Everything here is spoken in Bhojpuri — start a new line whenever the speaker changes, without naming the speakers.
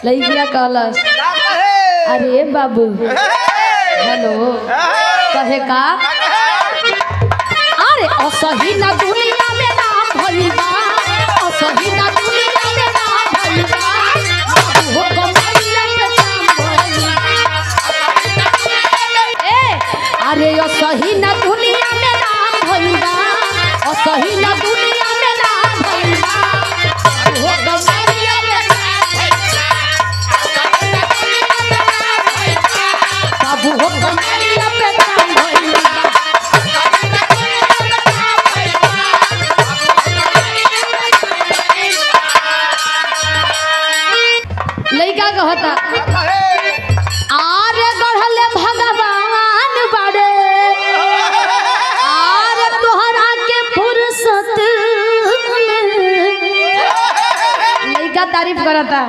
लइका कहलस अरे बाबू हेलो कहे का अरे असही ना दुनिया में नाम भइल बा असही ना दुनिया में नाम भइल बा हो कमरिया पे काम भइल ए अरे असही ना दुनिया में नाम भइल बा असही ना दुनिया में नाम भइल बा हो कमरिया पे बाबू हो कमरिया पे काम भइल बा लइका कहता आरे गढ़ले भगवान बड़े आरे तोहरा के फुर्सत लइका तारीफ करता